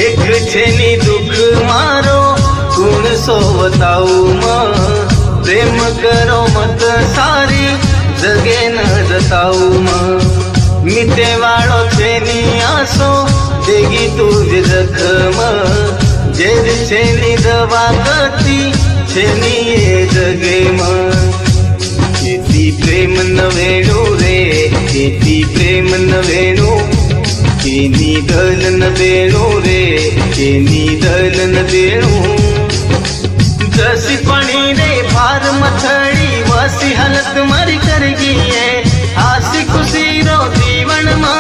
एक छेनी दुख मारो गुण सो बताऊ प्रेम करो मत सारी जगे न जताऊ मिटे वाळो छेनी आसो देगी तुझे जखम जेर छेनी दवा करती छेनी ये जगे किती प्रेम न वेणू रे किती प्रेम न वेणू केनी दलन देणू रे केनी दलन देणू जसी पानी रे भार मथड़ी वसी हालत मरी कर गई है हासी खुशी रो जीवन मा